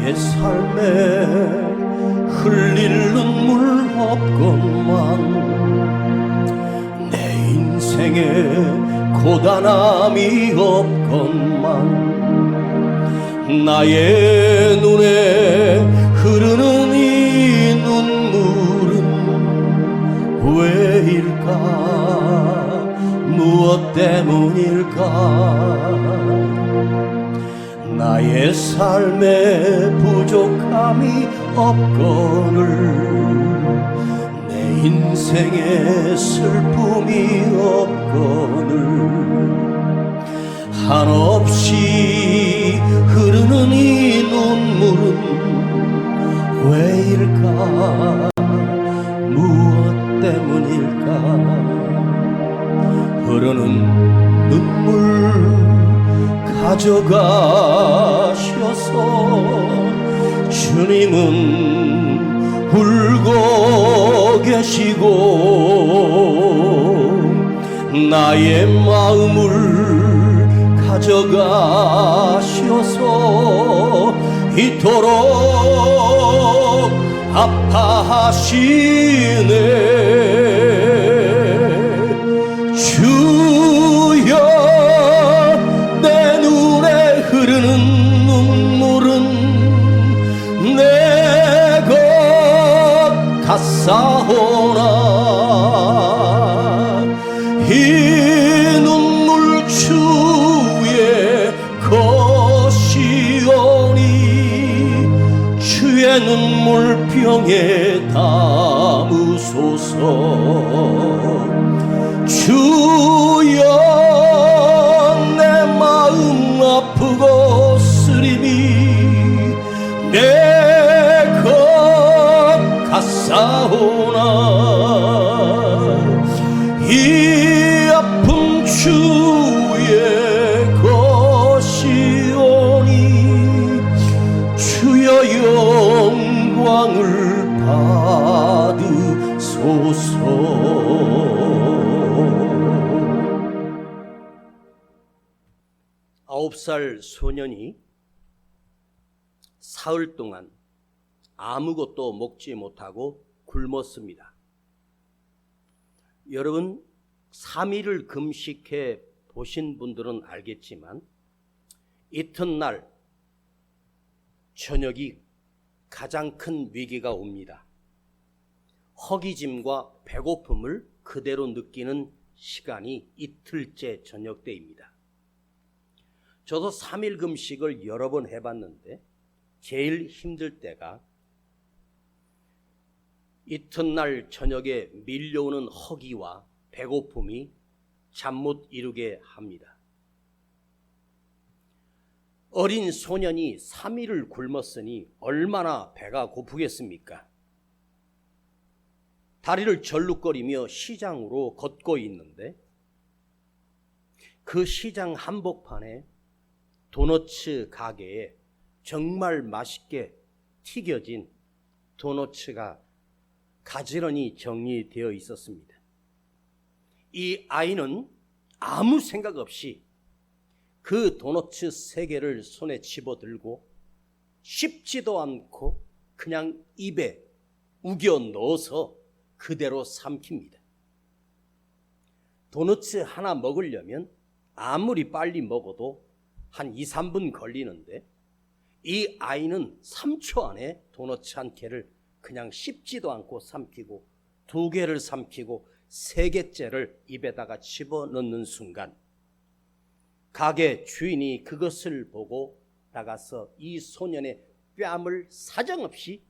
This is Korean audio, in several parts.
나의 삶에 흘릴 눈물 없건만, 내 인생에 고단함이 없건만, 나의 눈에 흐르는 이 눈물은 왜일까? 무엇 때문일까? 나의 삶에 부족함이 없거늘, 내 인생에 슬픔이 없거늘, 한없이 흐르는 이 눈물은 왜일까? 무엇 때문일까? 흐르는 눈물 가져가셔서 주님은 울고 계시고, 나의 마음을 가져가셔서 이토록 아파하시네. 주여, 내 눈에 흐르는 눈물은 내 것 같사오나, 이 눈물 주의 것이오니 주의 눈물병에 담으소서. 주여, 내 마음 아프고 쓰림이 내 것 같사오나, 이 아픔 주의 것이오니 주여 영광을 받으소서. 9살 소년이 사흘 동안 아무것도 먹지 못하고 굶었습니다. 여러분, 3일을 금식해 보신 분들은 알겠지만 이튿날 저녁이 가장 큰 위기가 옵니다. 허기짐과 배고픔을 그대로 느끼는 시간이 이틀째 저녁 때입니다. 저도 3일 금식을 여러 번 해봤는데 제일 힘들 때가 이튿날 저녁에 밀려오는 허기와 배고픔이 잠 못 이루게 합니다. 어린 소년이 3일을 굶었으니 얼마나 배가 고프겠습니까? 다리를 절룩거리며 시장으로 걷고 있는데 그 시장 한복판에 도너츠 가게에 정말 맛있게 튀겨진 도너츠가 가지런히 정리되어 있었습니다. 이 아이는 아무 생각 없이 그 도너츠 3개를 손에 집어들고 씹지도 않고 그냥 입에 우겨 넣어서 그대로 삼킵니다. 도너츠 하나 먹으려면 아무리 빨리 먹어도 한 2, 3분 걸리는데 이 아이는 3초 안에 도너츠 한 개를 그냥 씹지도 않고 삼키고 2개를 삼키고 3개째를 입에다가 집어넣는 순간 가게 주인이 그것을 보고 나가서 이 소년의 뺨을 사정없이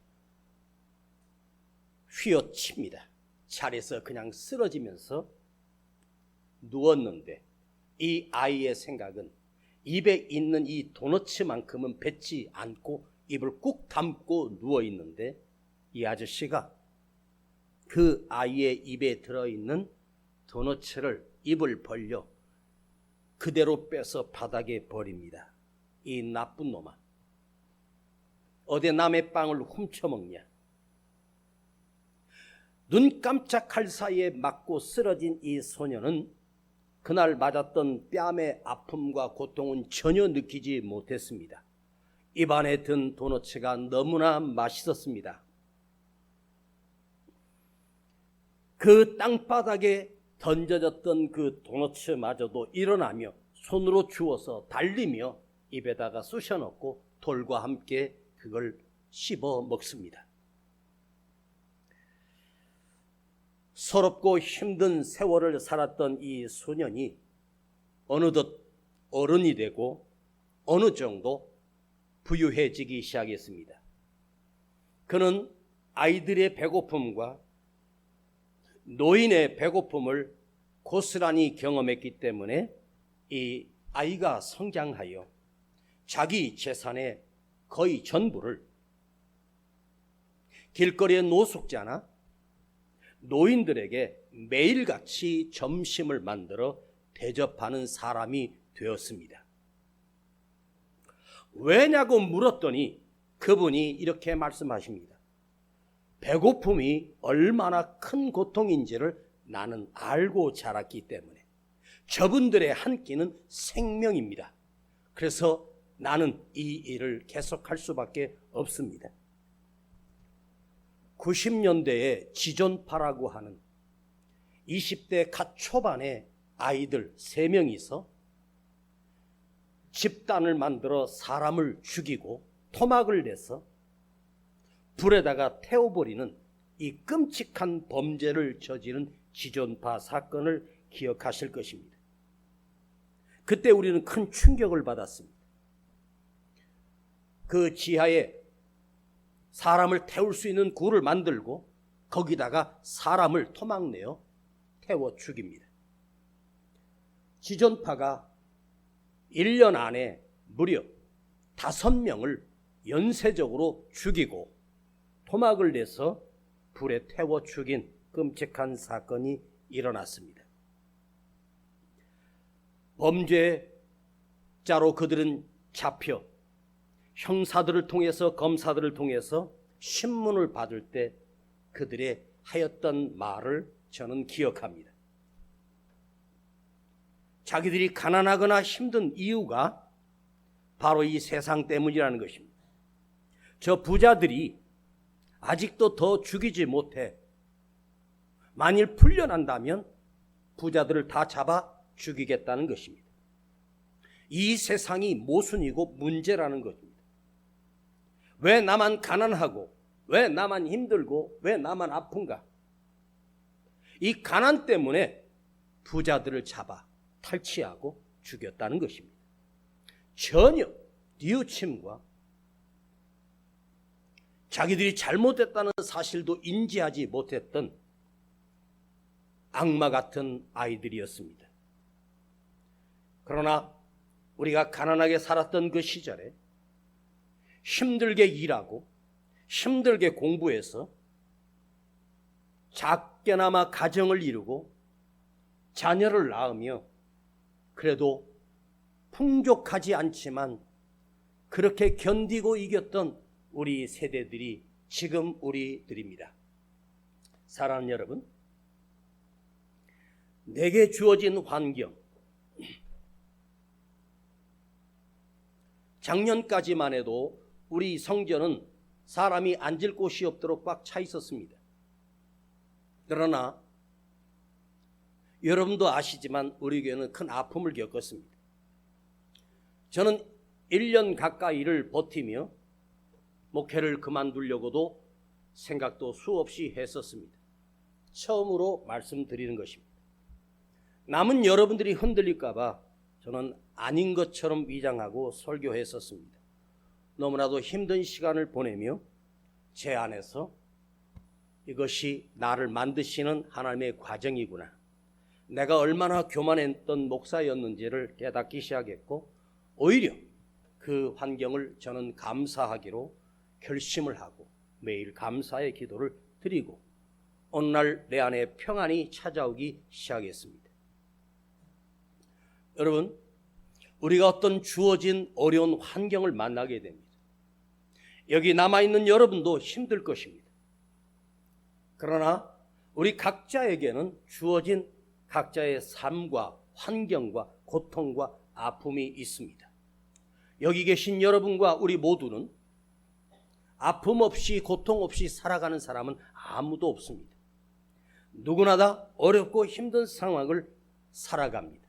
휘어칩니다. 자리에서 그냥 쓰러지면서 누웠는데 이 아이의 생각은 입에 있는 이 도너츠만큼은 뱉지 않고 입을 꾹 담고 누워있는데 이 아저씨가 그 아이의 입에 들어있는 도너츠를 입을 벌려 그대로 빼서 바닥에 버립니다. 이 나쁜 놈아, 어디 남의 빵을 훔쳐먹냐? 눈 깜짝할 사이에 맞고 쓰러진 이 소녀는 그날 맞았던 뺨의 아픔과 고통은 전혀 느끼지 못했습니다. 입안에 든 도너츠가 너무나 맛있었습니다. 그 땅바닥에 던져졌던 그 도너츠마저도 일어나며 손으로 주워서 달리며 입에다가 쑤셔 넣고 돌과 함께 그걸 씹어 먹습니다. 서럽고 힘든 세월을 살았던 이 소년이 어느덧 어른이 되고 어느 정도 부유해지기 시작했습니다. 그는 아이들의 배고픔과 노인의 배고픔을 고스란히 경험했기 때문에 이 아이가 성장하여 자기 재산의 거의 전부를 길거리의 노숙자나 노인들에게 매일같이 점심을 만들어 대접하는 사람이 되었습니다. 왜냐고 물었더니 그분이 이렇게 말씀하십니다. 배고픔이 얼마나 큰 고통인지를 나는 알고 자랐기 때문에 저분들의 한 끼는 생명입니다. 그래서 나는 이 일을 계속할 수밖에 없습니다. 90년대에 지존파라고 하는 20대 갓 초반의 아이들 3명이서 집단을 만들어 사람을 죽이고 토막을 내서 불에다가 태워버리는 이 끔찍한 범죄를 저지른 지존파 사건을 기억하실 것입니다. 그때 우리는 큰 충격을 받았습니다. 그 지하에 사람을 태울 수 있는 굴을 만들고 거기다가 사람을 토막내어 태워 죽입니다. 지존파가 1년 안에 무려 5명을 연쇄적으로 죽이고 토막을 내서 불에 태워 죽인 끔찍한 사건이 일어났습니다. 범죄자로 그들은 잡혀 형사들을 통해서 검사들을 통해서 신문을 받을 때 그들의 하였던 말을 저는 기억합니다. 자기들이 가난하거나 힘든 이유가 바로 이 세상 때문이라는 것입니다. 저 부자들이 아직도 더 죽이지 못해 만일 풀려난다면 부자들을 다 잡아 죽이겠다는 것입니다. 이 세상이 모순이고 문제라는 것입니다. 왜 나만 가난하고 왜 나만 힘들고 왜 나만 아픈가? 이 가난 때문에 부자들을 잡아 탈취하고 죽였다는 것입니다. 전혀 뉘우침과 자기들이 잘못했다는 사실도 인지하지 못했던 악마 같은 아이들이었습니다. 그러나 우리가 가난하게 살았던 그 시절에 힘들게 일하고 힘들게 공부해서 작게나마 가정을 이루고 자녀를 낳으며 그래도 풍족하지 않지만 그렇게 견디고 이겼던 우리 세대들이 지금 우리들입니다. 사랑하는 여러분, 내게 주어진 환경, 작년까지만 해도 우리 성전은 사람이 앉을 곳이 없도록 꽉 차 있었습니다. 그러나 여러분도 아시지만 우리 교회는 큰 아픔을 겪었습니다. 저는 1년 가까이를 버티며 목회를 그만두려고도 생각도 수없이 했었습니다. 처음으로 말씀드리는 것입니다. 남은 여러분들이 흔들릴까 봐 저는 아닌 것처럼 위장하고 설교했었습니다. 너무나도 힘든 시간을 보내며 제 안에서 이것이 나를 만드시는 하나님의 과정이구나, 내가 얼마나 교만했던 목사였는지를 깨닫기 시작했고, 오히려 그 환경을 저는 감사하기로 결심을 하고 매일 감사의 기도를 드리고 어느 날 내 안에 평안이 찾아오기 시작했습니다. 여러분, 우리가 어떤 주어진 어려운 환경을 만나게 됩니다. 여기 남아있는 여러분도 힘들 것입니다. 그러나 우리 각자에게는 주어진 각자의 삶과 환경과 고통과 아픔이 있습니다. 여기 계신 여러분과 우리 모두는 아픔 없이 고통 없이 살아가는 사람은 아무도 없습니다. 누구나 다 어렵고 힘든 상황을 살아갑니다.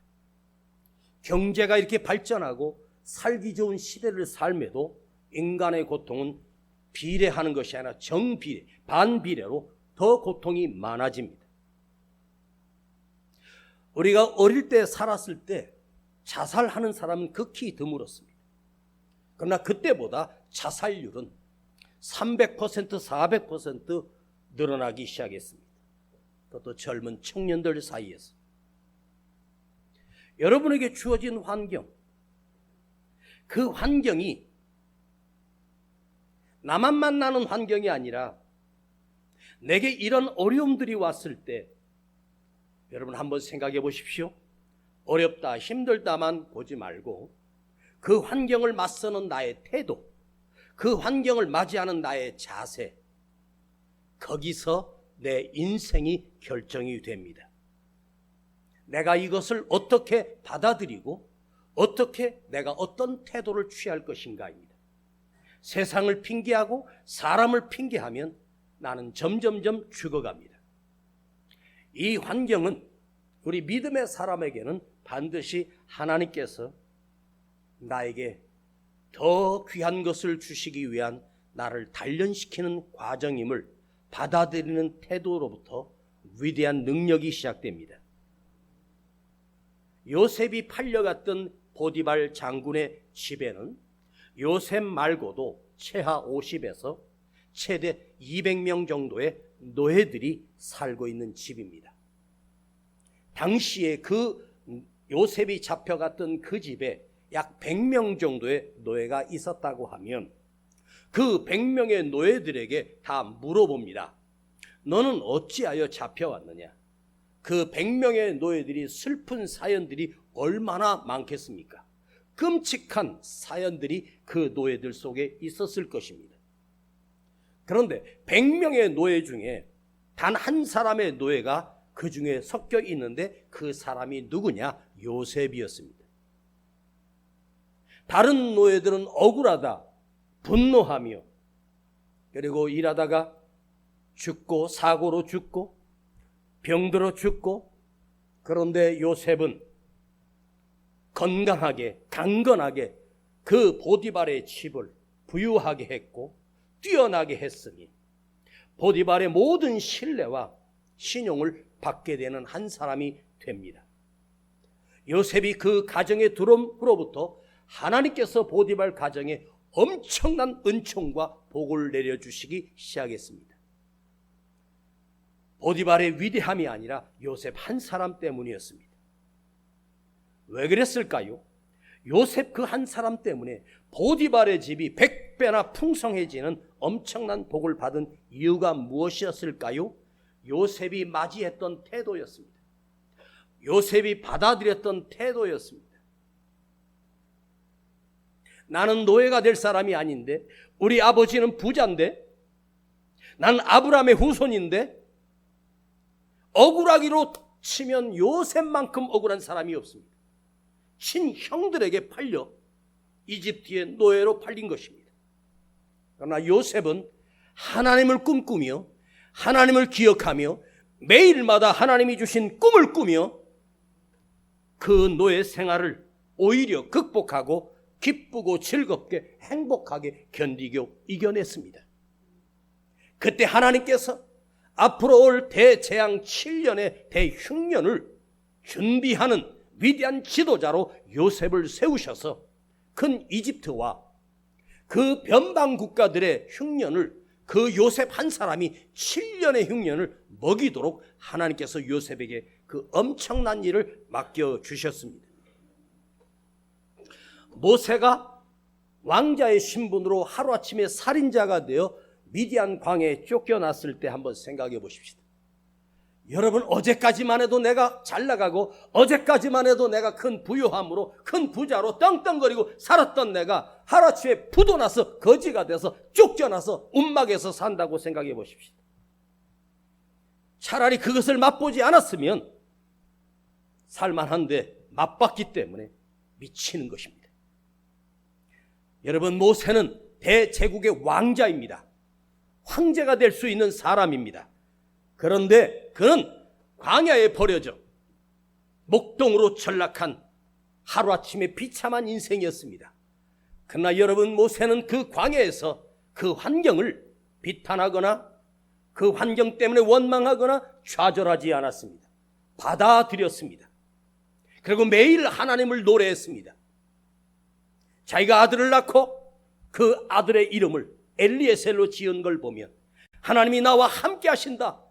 경제가 이렇게 발전하고 살기 좋은 시대를 삶에도 인간의 고통은 비례하는 것이 아니라 정비례, 반비례로 더 고통이 많아집니다. 우리가 어릴 때 살았을 때 자살하는 사람은 극히 드물었습니다. 그러나 그때보다 자살률은 300%, 400% 늘어나기 시작했습니다. 그것도 젊은 청년들 사이에서. 여러분에게 주어진 환경, 그 환경이 나만 만나는 환경이 아니라 내게 이런 어려움들이 왔을 때 여러분 한번 생각해 보십시오. 어렵다, 힘들다만 보지 말고 그 환경을 맞서는 나의 태도, 그 환경을 맞이하는 나의 자세, 거기서 내 인생이 결정이 됩니다. 내가 이것을 어떻게 받아들이고 어떻게 내가 어떤 태도를 취할 것인가입니다. 세상을 핑계하고 사람을 핑계하면 나는 점점점 죽어갑니다. 이 환경은 우리 믿음의 사람에게는 반드시 하나님께서 나에게 더 귀한 것을 주시기 위한 나를 단련시키는 과정임을 받아들이는 태도로부터 위대한 능력이 시작됩니다. 요셉이 팔려갔던 보디발 장군의 집에는 요셉 말고도 최하 50에서 최대 200명 정도의 노예들이 살고 있는 집입니다. 당시에 그 요셉이 잡혀갔던 그 집에 약 100명 정도의 노예가 있었다고 하면 그 100명의 노예들에게 다 물어봅니다. 너는 어찌하여 잡혀왔느냐? 그 100명의 노예들이 슬픈 사연들이 얼마나 많겠습니까? 끔찍한 사연들이 그 노예들 속에 있었을 것입니다. 그런데 100명의 노예 중에 단 한 사람의 노예가 그 중에 섞여 있는데 그 사람이 누구냐? 요셉이었습니다. 다른 노예들은 억울하다, 분노하며 그리고 일하다가 죽고 사고로 죽고 병들어 죽고, 그런데 요셉은 건강하게 강건하게 그 보디발의 집을 부유하게 했고 뛰어나게 했으니 보디발의 모든 신뢰와 신용을 받게 되는 한 사람이 됩니다. 요셉이 그 가정에 들어옴으로부터 하나님께서 보디발 가정에 엄청난 은총과 복을 내려주시기 시작했습니다. 보디발의 위대함이 아니라 요셉 한 사람 때문이었습니다. 왜 그랬을까요? 요셉 그 한 사람 때문에 보디발의 집이 100배나 풍성해지는 엄청난 복을 받은 이유가 무엇이었을까요? 요셉이 맞이했던 태도였습니다. 요셉이 받아들였던 태도였습니다. 나는 노예가 될 사람이 아닌데, 우리 아버지는 부자인데, 나는 아브라함의 후손인데, 억울하기로 치면 요셉만큼 억울한 사람이 없습니다. 친형들에게 팔려 이집트의 노예로 팔린 것입니다. 그러나 요셉은 하나님을 꿈꾸며 하나님을 기억하며 매일마다 하나님이 주신 꿈을 꾸며 그 노예 생활을 오히려 극복하고 기쁘고 즐겁게 행복하게 견디고 이겨냈습니다. 그때 하나님께서 앞으로 올 대재앙 7년의 대흉년을 준비하는 위대한 지도자로 요셉을 세우셔서 큰 이집트와 그 변방 국가들의 흉년을 그 요셉 한 사람이 7년의 흉년을 먹이도록 하나님께서 요셉에게 그 엄청난 일을 맡겨주셨습니다. 모세가 왕자의 신분으로 하루아침에 살인자가 되어 미디안 광야에 쫓겨났을 때 한번 생각해 보십시다. 여러분, 어제까지만 해도 내가 잘 나가고 어제까지만 해도 내가 큰 부유함으로 큰 부자로 떵떵거리고 살았던 내가 하루아침에 부도나서 거지가 돼서 쫓겨나서 움막에서 산다고 생각해 보십시다. 차라리 그것을 맛보지 않았으면 살만한데 맛봤기 때문에 미치는 것입니다. 여러분, 모세는 대제국의 왕자입니다. 황제가 될 수 있는 사람입니다. 그런데 그는 광야에 버려져 목동으로 전락한 하루아침에 비참한 인생이었습니다. 그러나 여러분, 모세는 그 광야에서 그 환경을 비탄하거나 그 환경 때문에 원망하거나 좌절하지 않았습니다. 받아들였습니다. 그리고 매일 하나님을 노래했습니다. 자기가 아들을 낳고 그 아들의 이름을 엘리에셀로 지은 걸 보면, 하나님이 나와 함께 하신다,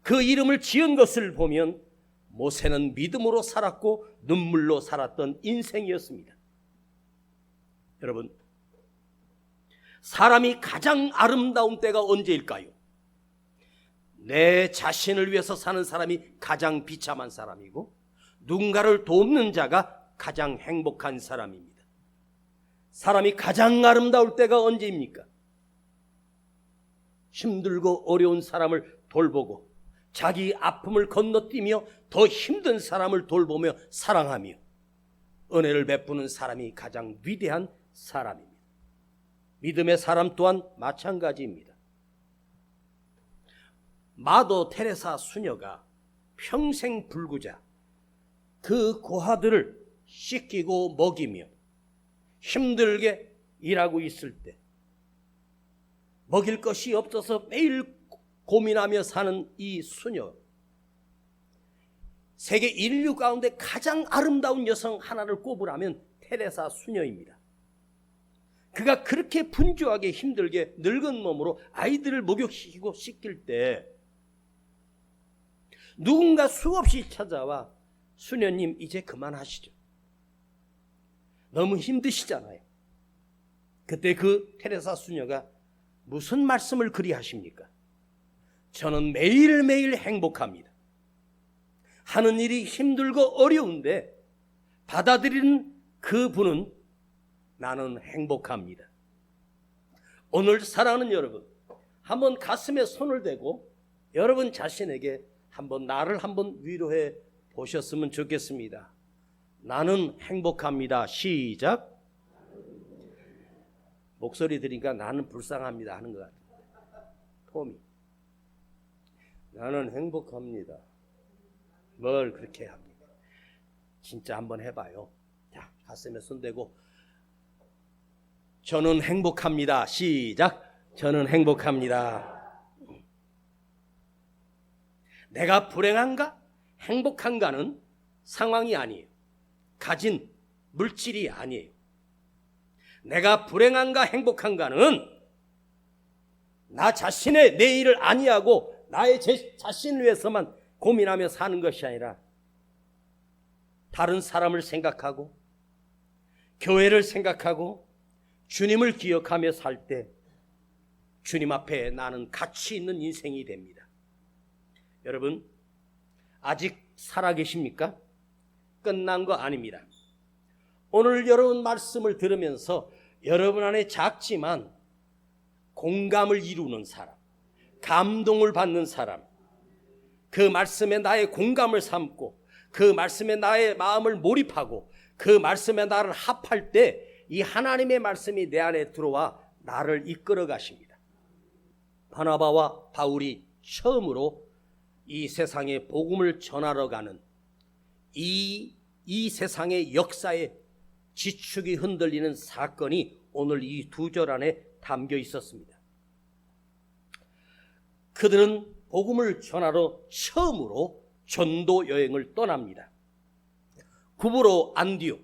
그 이름을 지은 것을 보면 모세는 믿음으로 살았고 눈물로 살았던 인생이었습니다. 여러분, 사람이 가장 아름다운 때가 언제일까요? 내 자신을 위해서 사는 사람이 가장 비참한 사람이고, 누군가를 돕는 자가 가장 행복한 사람입니다. 사람이 가장 아름다울 때가 언제입니까? 힘들고 어려운 사람을 돌보고 자기 아픔을 건너뛰며 더 힘든 사람을 돌보며 사랑하며 은혜를 베푸는 사람이 가장 위대한 사람입니다. 믿음의 사람 또한 마찬가지입니다. 마더 테레사 수녀가 평생 불구자 그 고아들을 씻기고 먹이며 힘들게 일하고 있을 때, 먹일 것이 없어서 매일 고민하며 사는 이 수녀, 세계 인류 가운데 가장 아름다운 여성 하나를 꼽으라면 테레사 수녀입니다. 그가 그렇게 분주하게 힘들게 늙은 몸으로 아이들을 목욕시키고 씻길 때 누군가 수없이 찾아와, 수녀님 이제 그만하시죠, 너무 힘드시잖아요. 그때 그 테레사 수녀가 무슨 말씀을 그리 하십니까? 저는 매일매일 행복합니다. 하는 일이 힘들고 어려운데 받아들이는 그 분은 나는 행복합니다. 오늘 사랑하는 여러분, 한번 가슴에 손을 대고 여러분 자신에게 한번 나를 한번 위로해 보셨으면 좋겠습니다. 나는 행복합니다. 시작. 목소리 들으니까 나는 불쌍합니다 하는 것 같아요. 톰이. 나는 행복합니다. 뭘 그렇게 합니까? 진짜 한번 해봐요. 자, 가슴에 손 대고 저는 행복합니다. 시작. 저는 행복합니다. 내가 불행한가? 행복한가는 상황이 아니에요. 가진 물질이 아니에요. 내가 불행한가 행복한가는 나 자신의 내일을 아니하고 나의 자신을 위해서만 고민하며 사는 것이 아니라 다른 사람을 생각하고 교회를 생각하고 주님을 기억하며 살 때 주님 앞에 나는 가치 있는 인생이 됩니다. 여러분, 아직 살아계십니까? 끝난 거 아닙니다. 오늘 여러분 말씀을 들으면서 여러분 안에 작지만 공감을 이루는 사람, 감동을 받는 사람, 그 말씀에 나의 공감을 삼고 그 말씀에 나의 마음을 몰입하고 그 말씀에 나를 합할 때 이 하나님의 말씀이 내 안에 들어와 나를 이끌어 가십니다. 바나바와 바울이 처음으로 이 세상에 복음을 전하러 가는 이 세상의 역사에 지축이 흔들리는 사건이 오늘 이 두 절 안에 담겨 있었습니다. 그들은 복음을 전하러 처음으로 전도 여행을 떠납니다. 구브로 안디옥,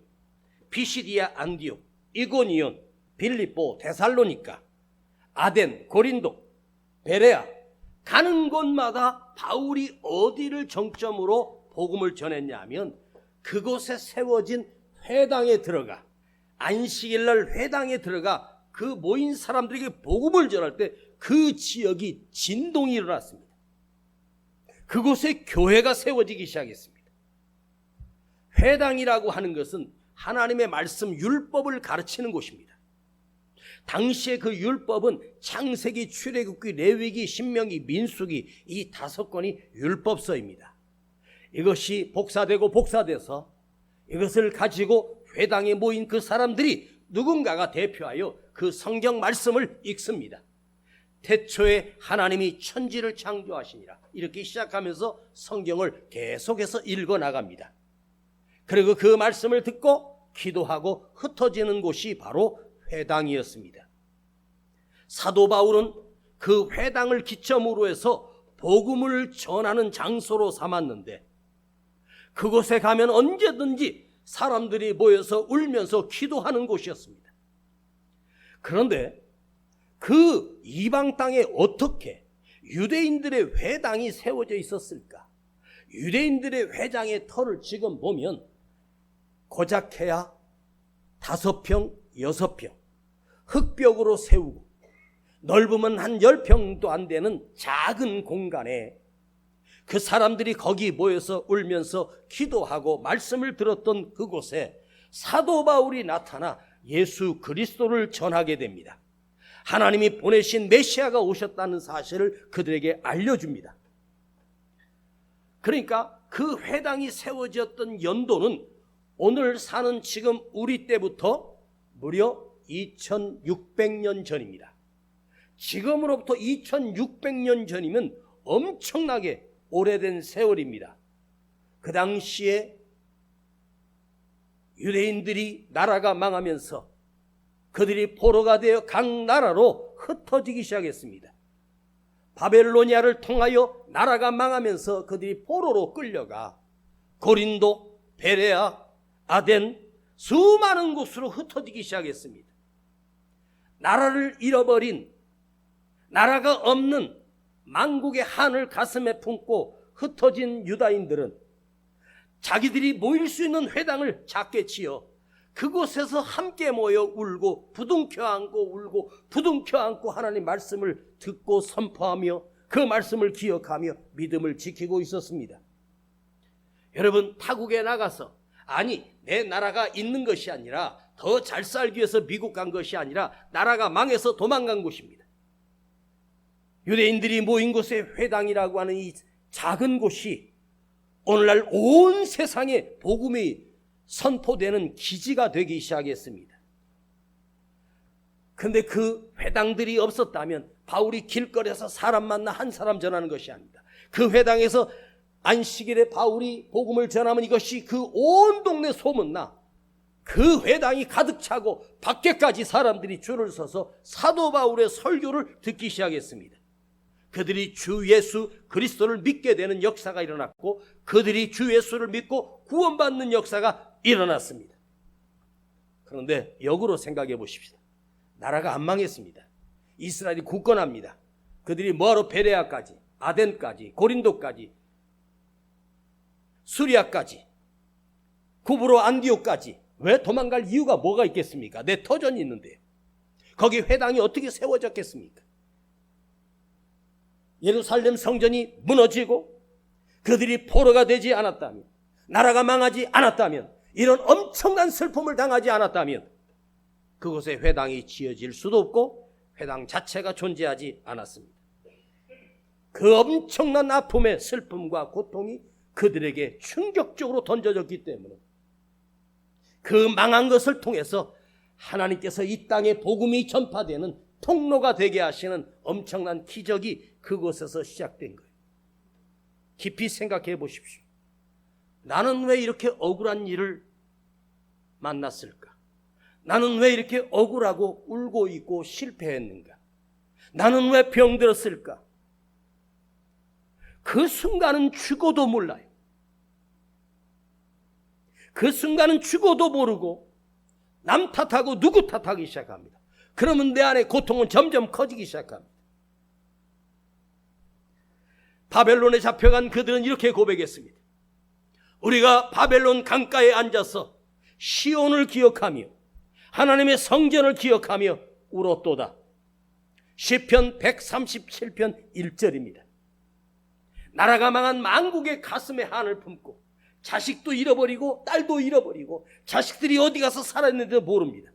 피시디아 안디옥, 이고니온, 빌립보, 데살로니가, 아덴, 고린도, 베레아, 가는 곳마다 바울이 어디를 정점으로 복음을 전했냐면 그곳에 세워진 회당에 들어가, 안식일날 회당에 들어가 그 모인 사람들에게 복음을 전할 때 그 지역이 진동이 일어났습니다. 그곳에 교회가 세워지기 시작했습니다. 회당이라고 하는 것은 하나님의 말씀 율법을 가르치는 곳입니다. 당시에 그 율법은 창세기, 출애굽기, 레위기, 신명기, 민수기 이 5권이 율법서입니다. 이것이 복사되고 복사돼서 이것을 가지고 회당에 모인 그 사람들이 누군가가 대표하여 그 성경 말씀을 읽습니다. 태초에 하나님이 천지를 창조하시니라, 이렇게 시작하면서 성경을 계속해서 읽어나갑니다. 그리고 그 말씀을 듣고 기도하고 흩어지는 곳이 바로 회당이었습니다. 사도 바울은 그 회당을 기점으로 해서 복음을 전하는 장소로 삼았는데, 그곳에 가면 언제든지 사람들이 모여서 울면서 기도하는 곳이었습니다. 그런데 그 이방 땅에 어떻게 유대인들의 회당이 세워져 있었을까? 유대인들의 회당의 터를 지금 보면 고작해야 5평, 6평, 흙벽으로 세우고 넓으면 한 10평도 안 되는 작은 공간에 그 사람들이 거기 모여서 울면서 기도하고 말씀을 들었던 그곳에 사도 바울이 나타나 예수 그리스도를 전하게 됩니다. 하나님이 보내신 메시아가 오셨다는 사실을 그들에게 알려줍니다. 그러니까 그 회당이 세워졌던 연도는 오늘 사는 지금 우리 때부터 무려 2600년 전입니다. 지금으로부터 2600년 전이면 엄청나게 오래된 세월입니다. 그 당시에 유대인들이 나라가 망하면서 그들이 포로가 되어 각 나라로 흩어지기 시작했습니다. 바벨로니아를 통하여 나라가 망하면서 그들이 포로로 끌려가 고린도, 베레아, 아덴, 수많은 곳으로 흩어지기 시작했습니다. 나라를 잃어버린, 나라가 없는 만국의 한을 가슴에 품고 흩어진 유다인들은 자기들이 모일 수 있는 회당을 작게 지어 그곳에서 함께 모여 울고 부둥켜 안고 울고 부둥켜 안고 하나님 말씀을 듣고 선포하며 그 말씀을 기억하며 믿음을 지키고 있었습니다. 여러분, 타국에 나가서, 아니 내 나라가 있는 것이 아니라 더 잘 살기 위해서 미국 간 것이 아니라 나라가 망해서 도망간 곳입니다. 유대인들이 모인 곳의 회당이라고 하는 이 작은 곳이 오늘날 온 세상에 복음이 선포되는 기지가 되기 시작했습니다. 그런데 그 회당들이 없었다면 바울이 길거리에서 사람 만나 한 사람 전하는 것이 아닙니다. 그 회당에서 안식일에 바울이 복음을 전하면 이것이 그 온 동네 소문나 그 회당이 가득 차고 밖에까지 사람들이 줄을 서서 사도 바울의 설교를 듣기 시작했습니다. 그들이 주 예수 그리스도를 믿게 되는 역사가 일어났고 그들이 주 예수를 믿고 구원받는 역사가 일어났습니다. 그런데 역으로 생각해 보십시오. 나라가 안 망했습니다. 이스라엘이 굳건합니다. 그들이 뭐하러 베레아까지, 아덴까지, 고린도까지, 수리아까지, 구브로 안디옥까지 왜 도망갈 이유가 뭐가 있겠습니까? 내 터전이 있는데 거기 회당이 어떻게 세워졌겠습니까? 예루살렘 성전이 무너지고 그들이 포로가 되지 않았다면, 나라가 망하지 않았다면, 이런 엄청난 슬픔을 당하지 않았다면 그곳에 회당이 지어질 수도 없고 회당 자체가 존재하지 않았습니다. 그 엄청난 아픔의 슬픔과 고통이 그들에게 충격적으로 던져졌기 때문에 그 망한 것을 통해서 하나님께서 이 땅에 복음이 전파되는 통로가 되게 하시는 엄청난 기적이 그곳에서 시작된 거예요. 깊이 생각해 보십시오. 나는 왜 이렇게 억울한 일을 만났을까? 나는 왜 이렇게 억울하고 울고 있고 실패했는가? 나는 왜 병들었을까? 그 순간은 죽어도 몰라요. 그 순간은 죽어도 모르고 남 탓하고 누구 탓하기 시작합니다. 그러면 내 안에 고통은 점점 커지기 시작합니다. 바벨론에 잡혀간 그들은 이렇게 고백했습니다. 우리가 바벨론 강가에 앉아서 시온을 기억하며 하나님의 성전을 기억하며 울었도다. 시편 137편 1절입니다. 나라가 망한 만국의 가슴에 한을 품고 자식도 잃어버리고 딸도 잃어버리고 자식들이 어디 가서 살았는지도 모릅니다.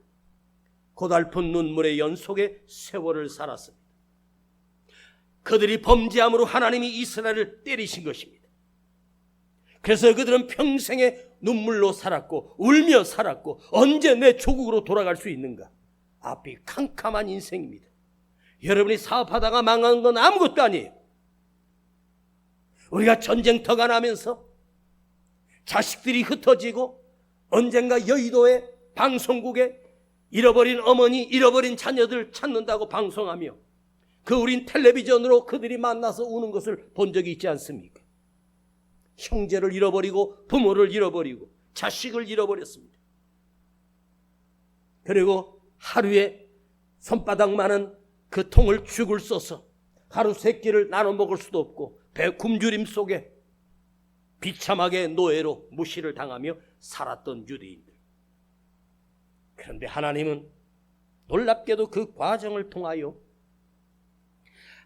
고달픈 눈물의 연속에 세월을 살았습니다. 그들이 범죄함으로 하나님이 이스라엘을 때리신 것입니다. 그래서 그들은 평생에 눈물로 살았고 울며 살았고 언제 내 조국으로 돌아갈 수 있는가? 앞이 캄캄한 인생입니다. 여러분이 사업하다가 망한 건 아무것도 아니에요. 우리가 전쟁터가 나면서 자식들이 흩어지고 언젠가 여의도의 방송국에 잃어버린 어머니, 잃어버린 자녀들 찾는다고 방송하며 그 우린 텔레비전으로 그들이 만나서 우는 것을 본 적이 있지 않습니까? 형제를 잃어버리고 부모를 잃어버리고 자식을 잃어버렸습니다. 그리고 하루에 손바닥만한 그 통을 죽을 써서 하루 세 끼를 나눠 먹을 수도 없고 배 굶주림 속에 비참하게 노예로 무시를 당하며 살았던 유대인들. 그런데 하나님은 놀랍게도 그 과정을 통하여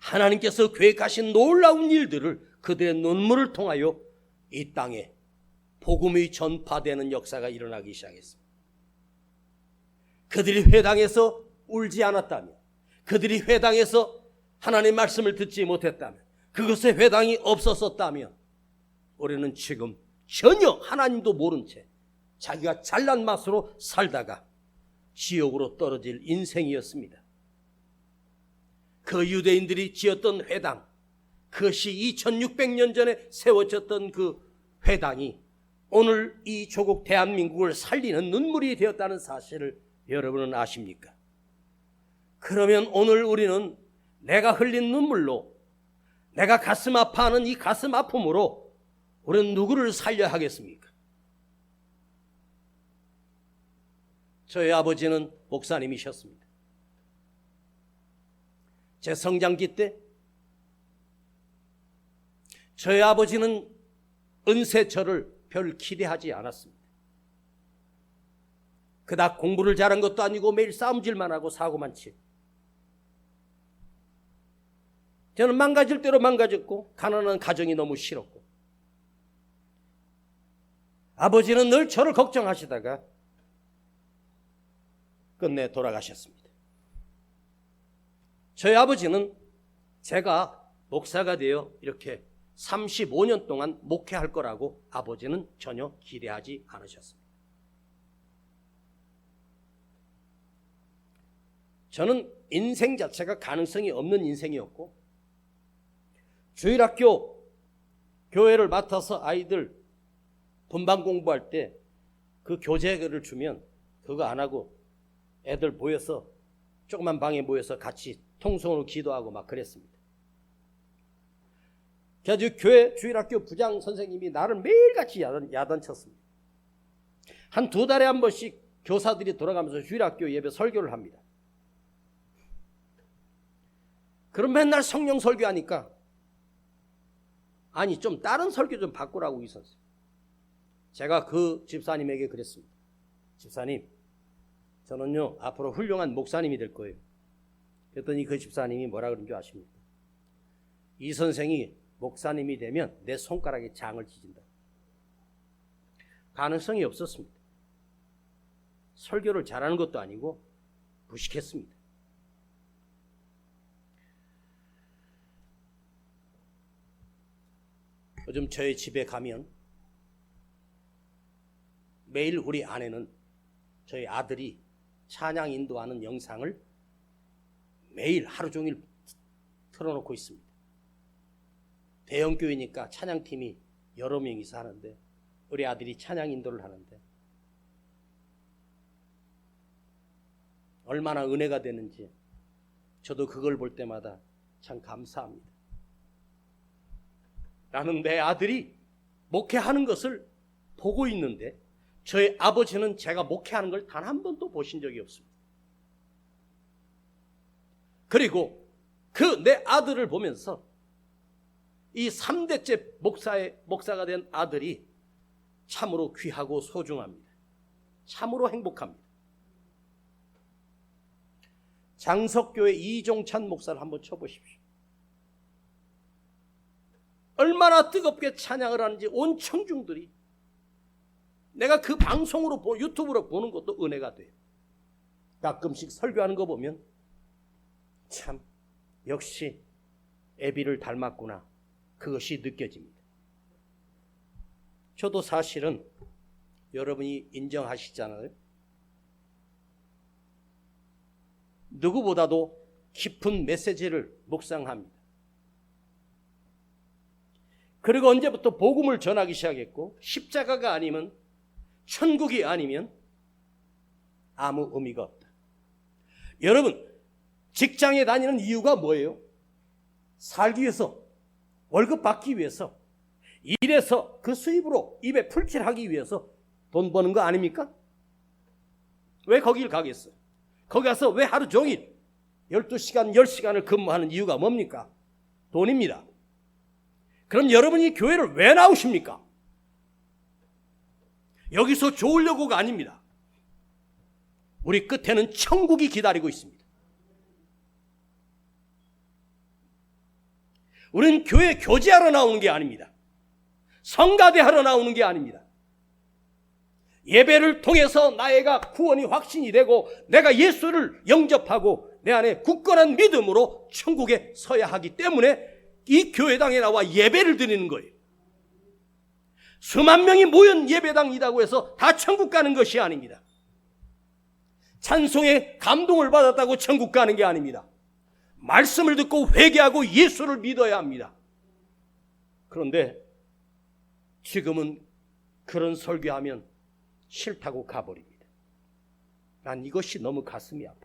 하나님께서 계획하신 놀라운 일들을 그들의 눈물을 통하여 이 땅에 복음이 전파되는 역사가 일어나기 시작했습니다. 그들이 회당에서 울지 않았다면, 그들이 회당에서 하나님의 말씀을 듣지 못했다면, 그것에 회당이 없었었다면 우리는 지금 전혀 하나님도 모른 채 자기가 잘난 맛으로 살다가 지옥으로 떨어질 인생이었습니다. 그 유대인들이 지었던 회당, 그것이 2600년 전에 세워졌던 그 회당이 오늘 이 조국 대한민국을 살리는 눈물이 되었다는 사실을 여러분은 아십니까? 그러면 오늘 우리는 내가 흘린 눈물로, 내가 가슴 아파하는 이 가슴 아픔으로 우리는 누구를 살려야 하겠습니까? 저희 아버지는 목사님이셨습니다. 제 성장기 때 저희 아버지는 은세처를 별 기대하지 않았습니다. 그닥 공부를 잘한 것도 아니고 매일 싸움질만 하고 사고만 치고, 저는 망가질 대로 망가졌고 가난한 가정이 너무 싫었고, 아버지는 늘 저를 걱정하시다가 끝내 돌아가셨습니다. 저희 아버지는 제가 목사가 되어 이렇게 35년 동안 목회할 거라고 아버지는 전혀 기대하지 않으셨습니다. 저는 인생 자체가 가능성이 없는 인생이었고, 주일학교 교회를 맡아서 아이들 분반 공부할 때 그 교재를 주면 그거 안 하고 애들 모여서 조그만 방에 모여서 같이 통성으로 기도하고 막 그랬습니다. 그래서 교회 주일학교 부장 선생님이 나를 매일같이 야단쳤습니다. 한 2달에 한 번씩 교사들이 돌아가면서 주일학교 예배 설교를 합니다. 그럼 맨날 성령 설교하니까 아니 좀 다른 설교 좀 바꾸라고 이 선생. 제가 그 집사님에게 그랬습니다. 집사님, 저는요 앞으로 훌륭한 목사님이 될 거예요. 그랬더니 그 집사님이 뭐라 그런 줄 아십니까? 이 선생이 목사님이 되면 내 손가락에 장을 지진다. 가능성이 없었습니다. 설교를 잘하는 것도 아니고 무식했습니다. 요즘 저희 집에 가면 매일 우리 아내는 저희 아들이 찬양 인도하는 영상을 매일 하루 종일 틀어놓고 있습니다. 대형교회니까 찬양팀이 여러 명이서 하는데 우리 아들이 찬양 인도를 하는데 얼마나 은혜가 되는지 저도 그걸 볼 때마다 참 감사합니다. 나는 내 아들이 목회하는 것을 보고 있는데 저희 아버지는 제가 목회하는 걸 단 한 번도 보신 적이 없습니다. 그리고 그 내 아들을 보면서 이 3대째 목사가 된 아들이 참으로 귀하고 소중합니다. 참으로 행복합니다. 장석교회 이종찬 목사를 한번 쳐보십시오. 얼마나 뜨겁게 찬양을 하는지 온 청중들이, 내가 그 방송으로 유튜브로 보는 것도 은혜가 돼요. 가끔씩 설교하는 거 보면 참 역시 애비를 닮았구나, 그것이 느껴집니다. 저도 사실은 여러분이 인정하시잖아요. 누구보다도 깊은 메시지를 묵상합니다. 그리고 언제부터 복음을 전하기 시작했고, 십자가가 아니면, 천국이 아니면 아무 의미가 없다. 여러분, 직장에 다니는 이유가 뭐예요? 살기 위해서, 월급 받기 위해서, 일해서 그 수입으로 입에 풀칠하기 위해서 돈 버는 거 아닙니까? 왜 거길 가겠어요? 거기 가서 왜 하루 종일 12시간, 10시간을 근무하는 이유가 뭡니까? 돈입니다. 그럼 여러분이 교회를 왜 나오십니까? 여기서 좋으려고가 아닙니다. 우리 끝에는 천국이 기다리고 있습니다. 우리는 교회 교제하러 나오는 게 아닙니다. 성가대하러 나오는 게 아닙니다. 예배를 통해서 나의가 구원이 확신이 되고 내가 예수를 영접하고 내 안에 굳건한 믿음으로 천국에 서야 하기 때문에 이 교회당에 나와 예배를 드리는 거예요. 수만 명이 모인 예배당이라고 해서 다 천국 가는 것이 아닙니다. 찬송에 감동을 받았다고 천국 가는 게 아닙니다. 말씀을 듣고 회개하고 예수를 믿어야 합니다. 그런데 지금은 그런 설교하면 싫다고 가버립니다. 난 이것이 너무 가슴이 아파.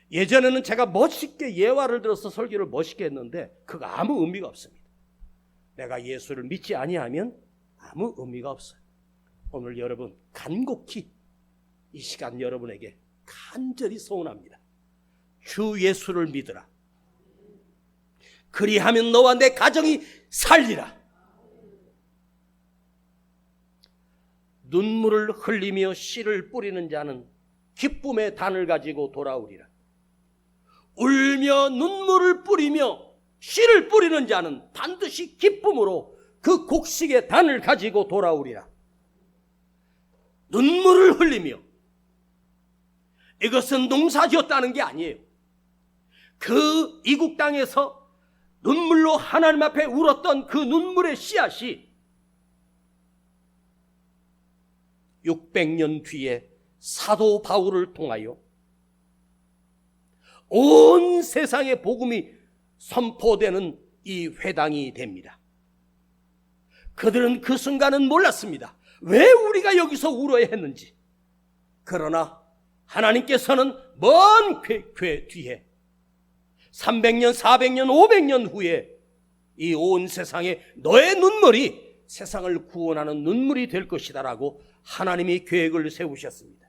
예전에는 제가 멋있게 예화를 들어서 설교를 멋있게 했는데 그거 아무 의미가 없습니다. 내가 예수를 믿지 아니하면 아무 의미가 없어요. 오늘 여러분 간곡히 이 시간 여러분에게 간절히 소원합니다. 주 예수를 믿으라. 그리하면 너와 내 가정이 살리라. 눈물을 흘리며 씨를 뿌리는 자는 기쁨의 단을 가지고 돌아오리라. 울며 눈물을 뿌리며 씨를 뿌리는 자는 반드시 기쁨으로 그 곡식의 단을 가지고 돌아오리라. 눈물을 흘리며, 이것은 농사지었다는 게 아니에요. 그 이국 땅에서 눈물로 하나님 앞에 울었던 그 눈물의 씨앗이 600년 뒤에 사도 바울을 통하여 온 세상에 복음이 선포되는 이 회당이 됩니다. 그들은 그 순간은 몰랐습니다. 왜 우리가 여기서 울어야 했는지. 그러나 하나님께서는 먼 궤 뒤에 300년, 400년, 500년 후에 이 온 세상에 너의 눈물이 세상을 구원하는 눈물이 될 것이다라고 하나님이 계획을 세우셨습니다.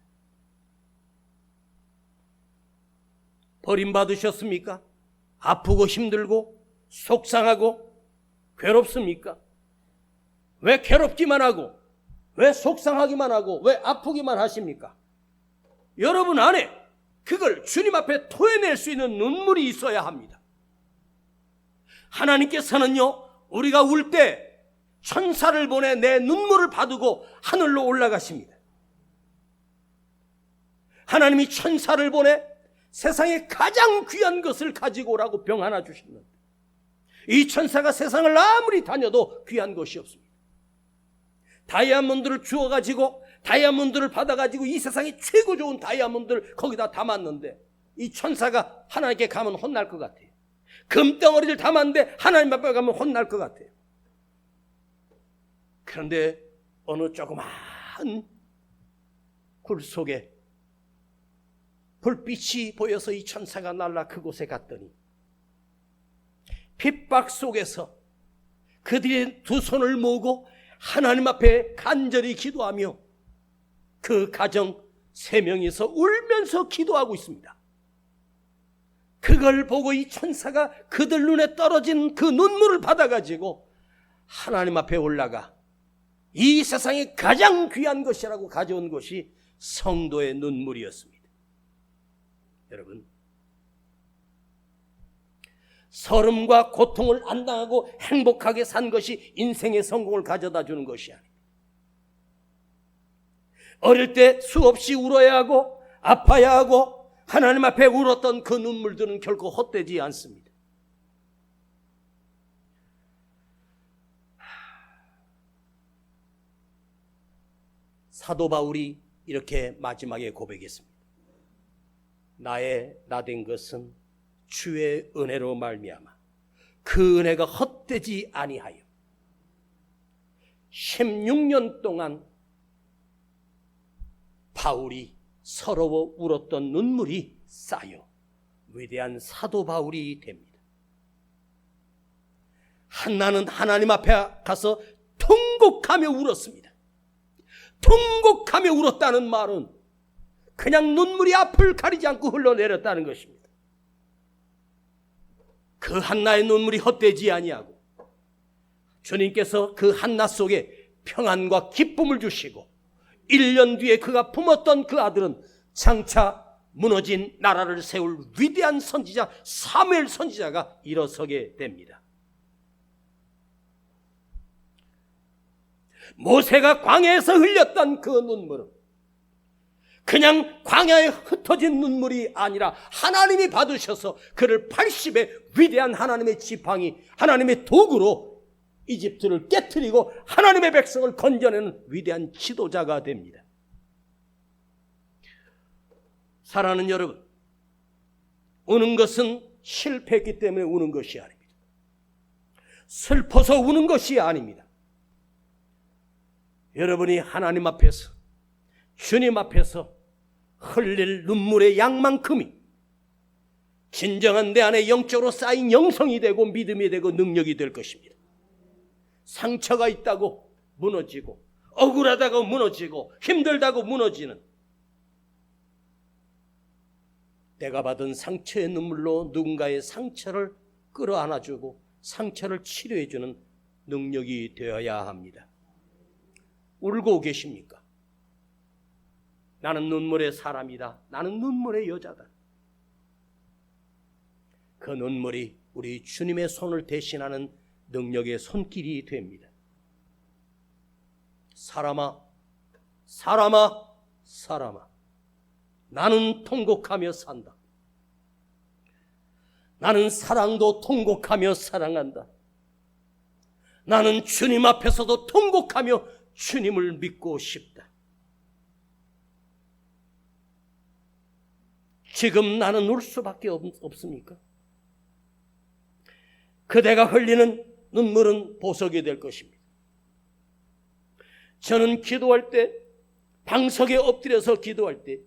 버림받으셨습니까? 아프고 힘들고 속상하고 괴롭습니까? 왜 괴롭기만 하고 왜 속상하기만 하고 왜 아프기만 하십니까? 여러분 안에 그걸 주님 앞에 토해낼 수 있는 눈물이 있어야 합니다. 하나님께서는요, 우리가 울 때 천사를 보내 내 눈물을 받고 하늘로 올라가십니다. 하나님이 천사를 보내 세상에 가장 귀한 것을 가지고 오라고 병 하나 주셨는데 이 천사가 세상을 아무리 다녀도 귀한 것이 없습니다. 다이아몬드를 주워가지고 다이아몬드를 받아가지고 이 세상에 최고 좋은 다이아몬드를 거기다 담았는데 이 천사가 하나님께 가면 혼날 것 같아요. 금덩어리를 담았는데 하나님 앞에 가면 혼날 것 같아요. 그런데 어느 조그만 굴 속에 불빛이 보여서 이 천사가 날라 그곳에 갔더니 핍박 속에서 그들이 두 손을 모으고 하나님 앞에 간절히 기도하며 그 가정 3명이서 울면서 기도하고 있습니다. 그걸 보고 이 천사가 그들 눈에 떨어진 그 눈물을 받아가지고 하나님 앞에 올라가 이 세상에 가장 귀한 것이라고 가져온 것이 성도의 눈물이었습니다. 여러분, 서름과 고통을 안 당하고 행복하게 산 것이 인생의 성공을 가져다 주는 것이 아닙니다. 어릴 때 수없이 울어야 하고 아파야 하고 하나님 앞에 울었던 그 눈물들은 결코 헛되지 않습니다. 사도 바울이 이렇게 마지막에 고백했습니다. 나의 나된 것은 주의 은혜로 말미암아 그 은혜가 헛되지 아니하여 16년 동안 바울이 서러워 울었던 눈물이 쌓여 위대한 사도 바울이 됩니다. 한나는 하나님 앞에 가서 통곡하며 울었습니다. 통곡하며 울었다는 말은 그냥 눈물이 앞을 가리지 않고 흘러내렸다는 것입니다. 그 한나의 눈물이 헛되지 아니하고 주님께서 그 한나 속에 평안과 기쁨을 주시고 1년 뒤에 그가 품었던 그 아들은 장차 무너진 나라를 세울 위대한 선지자 사무엘 선지자가 일어서게 됩니다. 모세가 광야에서 흘렸던 그 눈물은 그냥 광야에 흩어진 눈물이 아니라 하나님이 받으셔서 그를 80의 위대한 하나님의 지팡이, 하나님의 도구로 이집트를 깨트리고 하나님의 백성을 건져내는 위대한 지도자가 됩니다. 사랑하는 여러분, 우는 것은 실패했기 때문에 우는 것이 아닙니다. 슬퍼서 우는 것이 아닙니다. 여러분이 하나님 앞에서, 주님 앞에서 흘릴 눈물의 양만큼이 진정한 내 안에 영적으로 쌓인 영성이 되고 믿음이 되고 능력이 될 것입니다. 상처가 있다고 무너지고, 억울하다고 무너지고, 힘들다고 무너지는, 내가 받은 상처의 눈물로 누군가의 상처를 끌어안아주고 상처를 치료해주는 능력이 되어야 합니다. 울고 계십니까? 나는 눈물의 사람이다. 나는 눈물의 여자다. 그 눈물이 우리 주님의 손을 대신하는 능력의 손길이 됩니다. 사람아, 사람아, 사람아, 나는 통곡하며 산다. 나는 사랑도 통곡하며 사랑한다. 나는 주님 앞에서도 통곡하며 주님을 믿고 싶다. 지금 나는 울 수밖에 없습니까? 그대가 흘리는 눈물은 보석이 될 것입니다. 저는 기도할 때, 방석에 엎드려서 기도할 때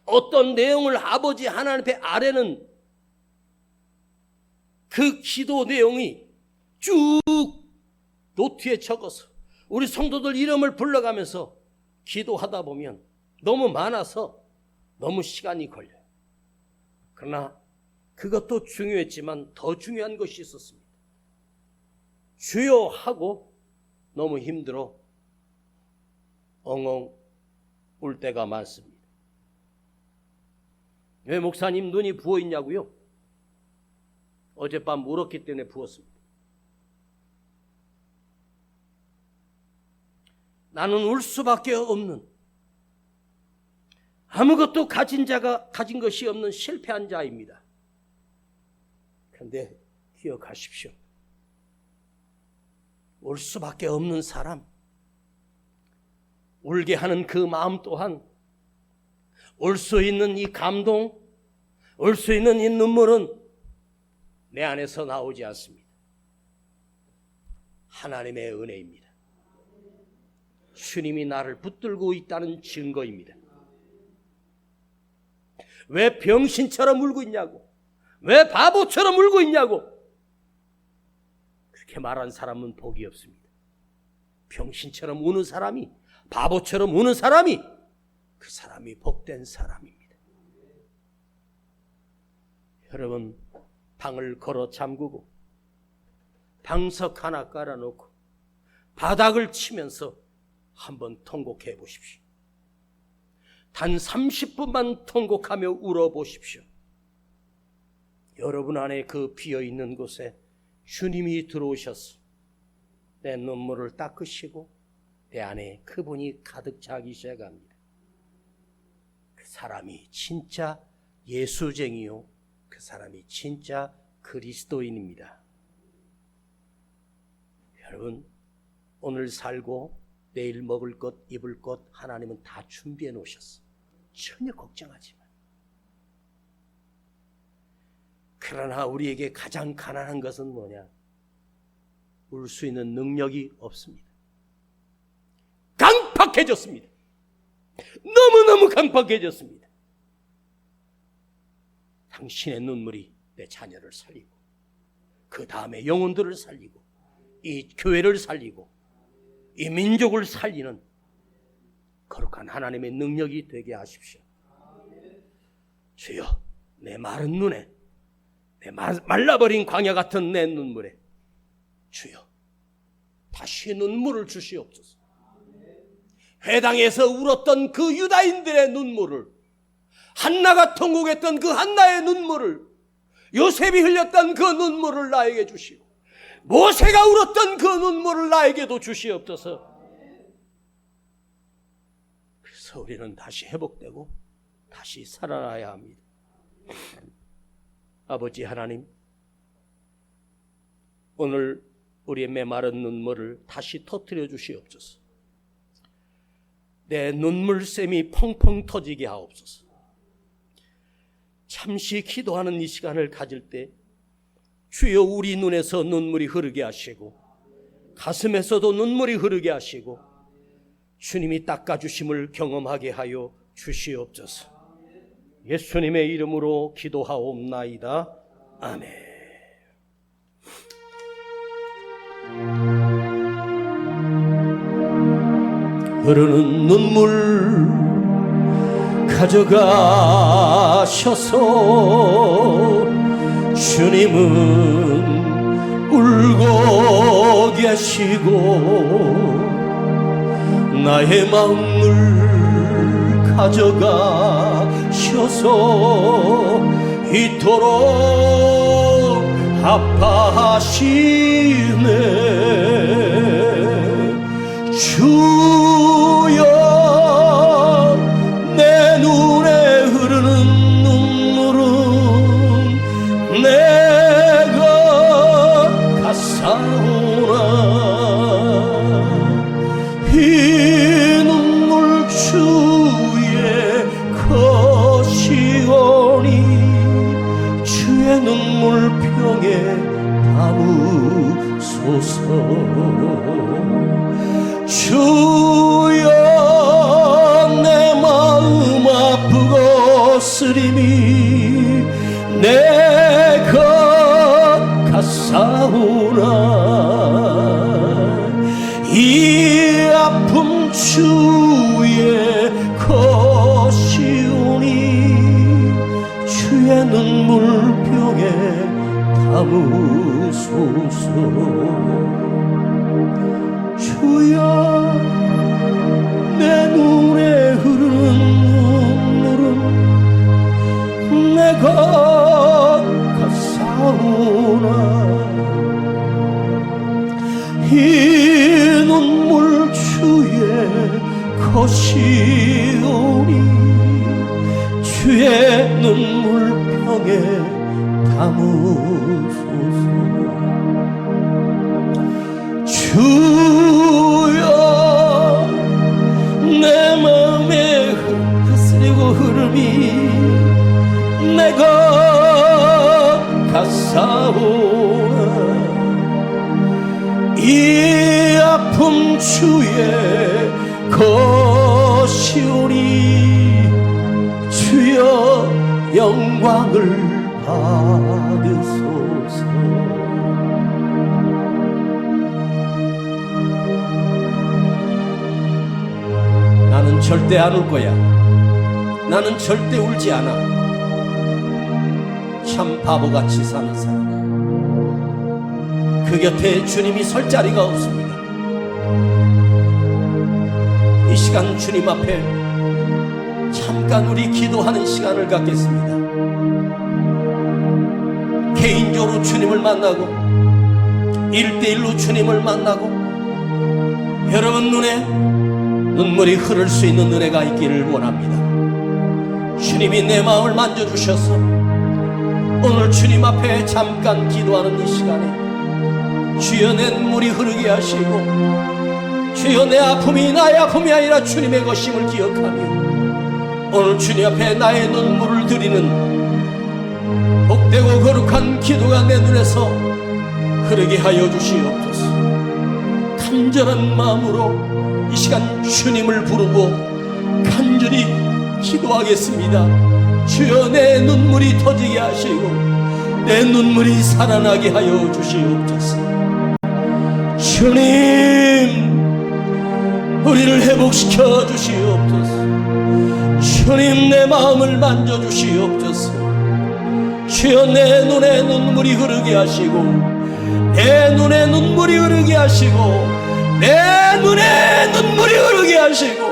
어떤 내용을 아버지 하나님 앞에 아뢰는 그 기도 내용이 쭉 노트에 적어서 우리 성도들 이름을 불러가면서 기도하다 보면 너무 많아서 너무 시간이 걸려요. 그러나 그것도 중요했지만 더 중요한 것이 있었습니다. 주여 하고 너무 힘들어 엉엉 울 때가 많습니다. 왜 목사님 눈이 부어있냐고요? 어젯밤 울었기 때문에 부었습니다. 나는 울 수밖에 없는, 아무것도 가진 것이 없는 실패한 자입니다. 그런데 기억하십시오. 울 수밖에 없는 사람, 울게 하는 그 마음 또한, 울 수 있는 이 감동, 울 수 있는 이 눈물은 내 안에서 나오지 않습니다. 하나님의 은혜입니다. 주님이 나를 붙들고 있다는 증거입니다. 왜 병신처럼 울고 있냐고, 왜 바보처럼 울고 있냐고, 그렇게 말한 사람은 복이 없습니다. 병신처럼 우는 사람이, 바보처럼 우는 사람이, 그 사람이 복된 사람입니다. 여러분, 방을 걸어 잠그고 방석 하나 깔아놓고 바닥을 치면서 한번 통곡해 보십시오. 단 30분만 통곡하며 울어보십시오. 여러분 안에 그 비어있는 곳에 주님이 들어오셔서 내 눈물을 닦으시고 내 안에 그분이 가득 차기 시작합니다. 그 사람이 진짜 예수쟁이요, 그 사람이 진짜 그리스도인입니다. 여러분, 오늘 살고 내일 먹을 것, 입을 것 하나님은 다 준비해 놓으셨어. 전혀 걱정하지 마. 그러나 우리에게 가장 가난한 것은 뭐냐? 울 수 있는 능력이 없습니다. 강팍해졌습니다. 너무너무 강팍해졌습니다. 당신의 눈물이 내 자녀를 살리고, 그 다음에 영혼들을 살리고, 이 교회를 살리고, 이 민족을 살리는 거룩한 하나님의 능력이 되게 하십시오. 주여, 내 마른 눈에, 내 말라버린 광야 같은 내 눈물에 주여 다시 눈물을 주시옵소서. 회당에서 울었던 그 유다인들의 눈물을, 한나가 통곡했던 그 한나의 눈물을, 요셉이 흘렸던 그 눈물을 나에게 주시고, 모세가 울었던 그 눈물을 나에게도 주시옵소서. 그래서 우리는 다시 회복되고 다시 살아나야 합니다. 아버지 하나님, 오늘 우리의 메마른 눈물을 다시 터뜨려 주시옵소서. 내 눈물샘이 펑펑 터지게 하옵소서. 잠시 기도하는 이 시간을 가질 때 주여 우리 눈에서 눈물이 흐르게 하시고, 가슴에서도 눈물이 흐르게 하시고, 주님이 닦아주심을 경험하게 하여 주시옵소서. 예수님의 이름으로 기도하옵나이다. 아멘. 흐르는 눈물 가져가셔서 주님은 울고 계시고, 나의 마음을 가져가셔서 이토록 아파하시네. 주여, 내 눈에 흐르는 눈물은 내가 갚사오나, 이 눈물 주의 것이오니 주의 눈물병에 담으소서. 주여, 내 마음 아프고 쓰림이 내가 갓사오나, 이 아픔 주의 것이오니 주의 눈물병에 담으소서. 주여, 내 눈에 흐르는 눈물은 내가 갓사오나, 이 눈물 주의 것이오니 주의 눈물병에 담으소서. 주여, 내 마음에 흐스리고 흐름이 내가 갓사오나, 이 아픔 주의 것이오니 주여 영광을 받으소서. 나는 절대 안 울 거야. 나는 절대 울지 않아. 참 바보같이 사는 사람, 그 곁에 주님이 설 자리가 없습니다. 이 시간 주님 앞에 잠깐 우리 기도하는 시간을 갖겠습니다. 개인적으로 주님을 만나고 1대1로 주님을 만나고 여러분 눈에 눈물이 흐를 수 있는 은혜가 있기를 원합니다. 주님이 내 마음을 만져주셔서 오늘 주님 앞에 잠깐 기도하는 이 시간에 주여 내 눈물이 흐르게 하시고 주여, 내 아픔이 나의 아픔이 아니라 주님의 것임을 기억하며 오늘 주님 앞에 나의 눈물을 드리는 복되고 거룩한 기도가 내 눈에서 흐르게 하여 주시옵소서. 간절한 마음으로 이 시간 주님을 부르고 간절히 기도하겠습니다. 주여, 내 눈물이 터지게 하시고 내 눈물이 살아나게 하여 주시옵소서. 주님, 우리를 회복시켜 주시옵소서. 주님, 내 마음을 만져주시옵소서. 주여, 내 눈에 눈물이 흐르게 하시고 내 눈에 눈물이 흐르게 하시고 내 눈에 눈물이 흐르게 하시고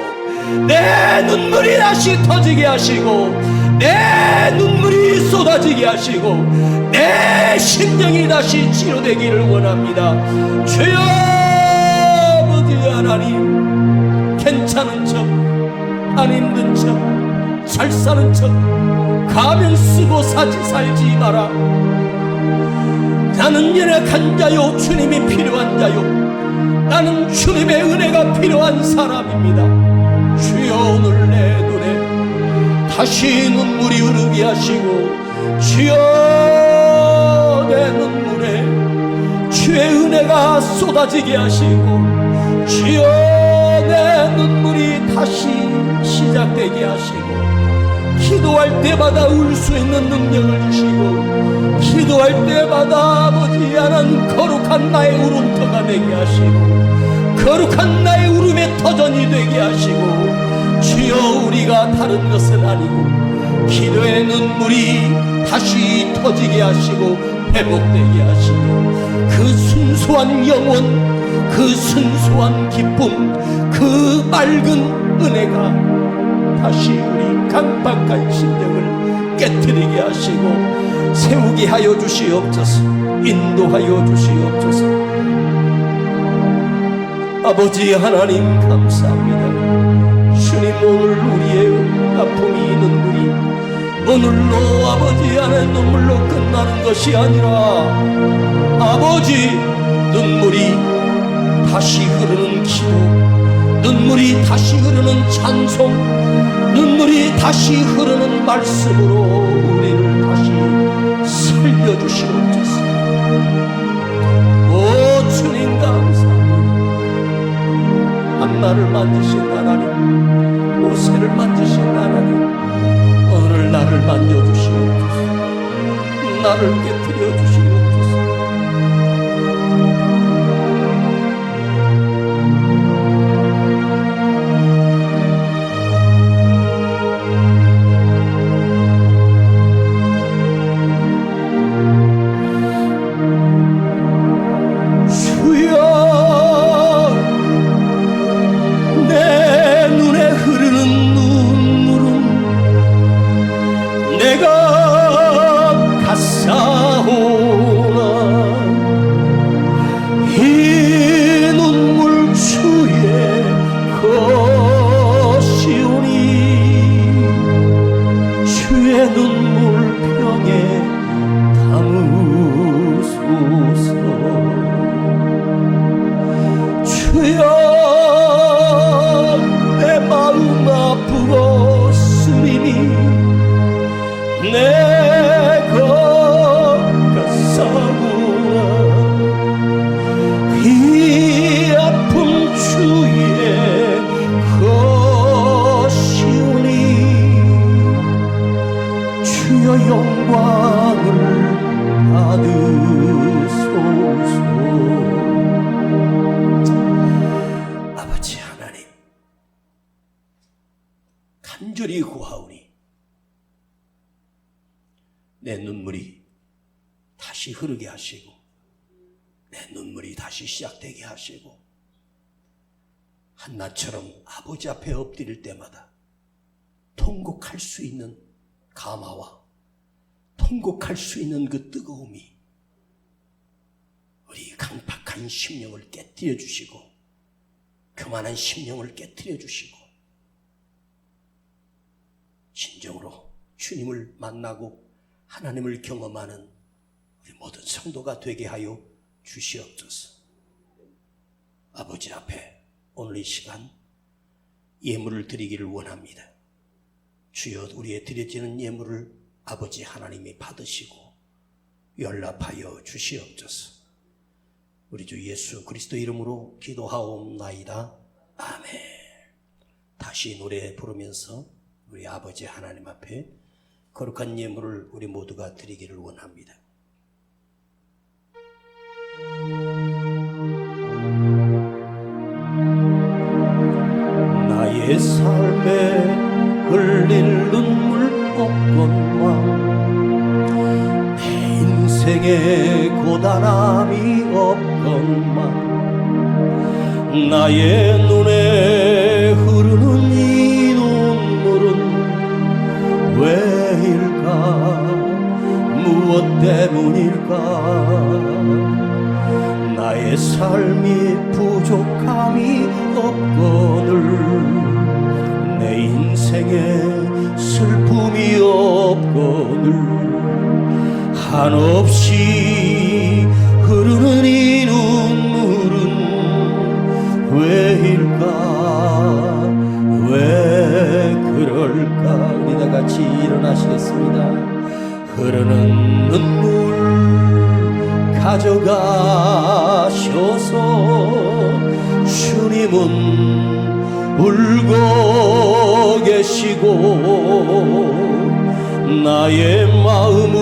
내 눈물이 다시 터지게 하시고 내 눈물이 쏟아지게 하시고 내 심령이 다시 치료되기를 원합니다. 주여, 아버지 하나님, 괜찮은 척, 안 힘든 척, 잘 사는 척 가면 쓰고 살지 마라. 나는 연약한 자요, 주님이 필요한 자요, 나는 주님의 은혜가 필요한 사람입니다. 주여, 오늘 내 눈에 다시 눈물이 흐르게 하시고 주여, 내 눈물에 주의 은혜가 쏟아지게 하시고 주여, 내 눈물이 다시 시작되게 하시고 기도할 때마다 울 수 있는 능력을 주시고 기도할 때마다 아버지 하나님 거룩한 나의 울음터가 되게 하시고 거룩한 나의 울음의 터전이 되게 하시고 주여, 우리가 다른 것은 아니고 기도의 눈물이 다시 터지게 하시고 회복되게 하시고 그 순수한 영혼, 그 순수한 기쁨, 그 맑은 은혜가 다시 우리 강박한 심령을 깨트리게 하시고 세우게 하여 주시옵소서. 인도하여 주시옵소서. 아버지 하나님, 감사합니다. 주님, 오늘 우리의 아픔이 눈물이 오늘로 아버지 하나님 눈물로 끝나는 것이 아니라 아버지, 눈물이 다시 흐르는 기도, 눈물이 다시 흐르는 찬송, 눈물이 다시 흐르는 말씀으로 우리를 다시 살려주시옵소서. 오 주님, 감사합니다. 한나를 만드신 하나님, 모세를 만드신 하나님, 오늘 나를 만져주시옵소서. 나를 깨뜨려 주시옵소서. 간절히 구하오니 내 눈물이 다시 흐르게 하시고 내 눈물이 다시 시작되게 하시고 한나처럼 아버지 앞에 엎드릴 때마다 통곡할 수 있는 감화와 통곡할 수 있는 그 뜨거움이 우리 강팍한 심령을 깨뜨려 주시고 교만한 심령을 깨뜨려 주시고 진정으로 주님을 만나고 하나님을 경험하는 우리 모든 성도가 되게 하여 주시옵소서. 아버지 앞에 오늘 이 시간 예물을 드리기를 원합니다. 주여, 우리의 드려지는 예물을 아버지 하나님이 받으시고 연락하여 주시옵소서. 우리 주 예수 그리스도 이름으로 기도하옵나이다. 아멘. 다시 노래 부르면서 우리 아버지 하나님 앞에 거룩한 예물을 우리 모두가 드리기를 원합니다. 나의 삶에 흘릴 눈물 없건만, 내 인생에 고단함이 없건만, 나의 눈에 흐르는 이 눈물은 왜일까? 무엇 때문일까? 나의 삶이 부족함이 없거늘, 내 인생에 슬픔이 없거늘, 한없이 흐르는 이 눈물은 왜일까? 왜 그럴까? 우리 다 같이 일어나시겠습니다. 흐르는 눈물 가져가셔서 주님은 울고 계시고, 나의 마음을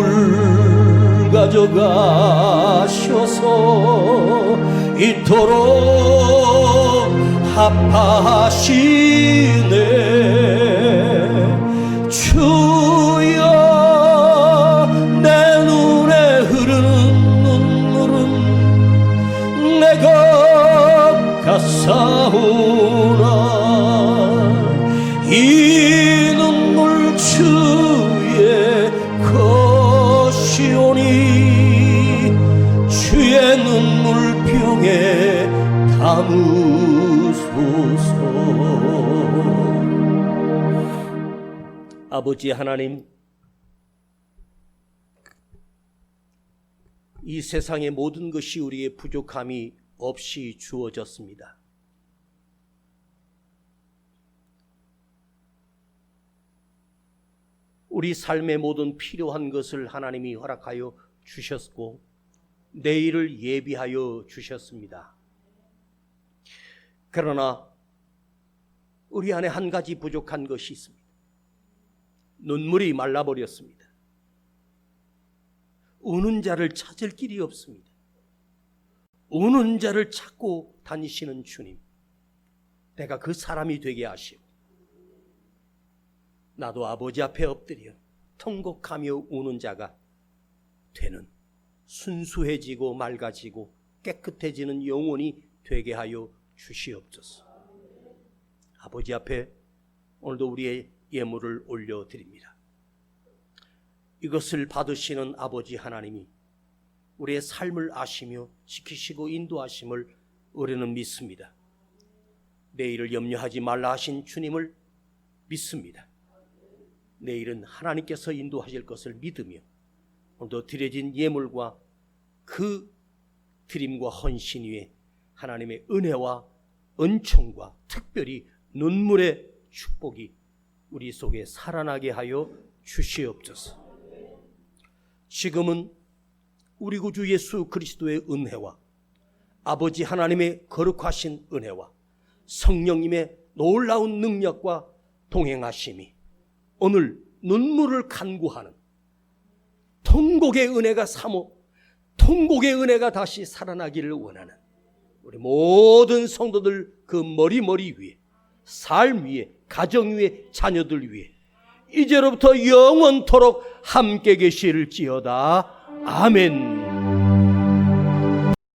가져가셔서 이토록 아파하시네. 주여, 내 눈에 흐르는 눈물은 내가 가사오나, 이 눈물 주의 것이오니 주의 눈물병에 담으소서. 아버지 하나님, 이 세상의 모든 것이 우리의 부족함이 없이 주어졌습니다. 우리 삶의 모든 필요한 것을 하나님이 허락하여 주셨고 내일을 예비하여 주셨습니다. 그러나 우리 안에 한 가지 부족한 것이 있습니다. 눈물이 말라버렸습니다. 우는 자를 찾을 길이 없습니다. 우는 자를 찾고 다니시는 주님, 내가 그 사람이 되게 하시고 나도 아버지 앞에 엎드려 통곡하며 우는 자가 되는 순수해지고 맑아지고 깨끗해지는 영혼이 되게 하여 주시옵소서. 아버지 앞에 오늘도 우리의 예물을 올려드립니다. 이것을 받으시는 아버지 하나님이 우리의 삶을 아시며 지키시고 인도하심을 우리는 믿습니다. 내일을 염려하지 말라 하신 주님을 믿습니다. 내일은 하나님께서 인도하실 것을 믿으며 오늘도 드려진 예물과 그 드림과 헌신 위에 하나님의 은혜와 은총과 특별히 눈물의 축복이 우리 속에 살아나게 하여 주시옵소서. 지금은 우리 구주 예수 그리스도의 은혜와 아버지 하나님의 거룩하신 은혜와 성령님의 놀라운 능력과 동행하심이 오늘 눈물을 간구하는 통곡의 은혜가 사모 통곡의 은혜가 다시 살아나기를 원하는 우리 모든 성도들 그 머리 위에, 삶 위에, 가정 위에, 자녀들 위에 이제로부터 영원토록 함께 계실지어다. 아멘.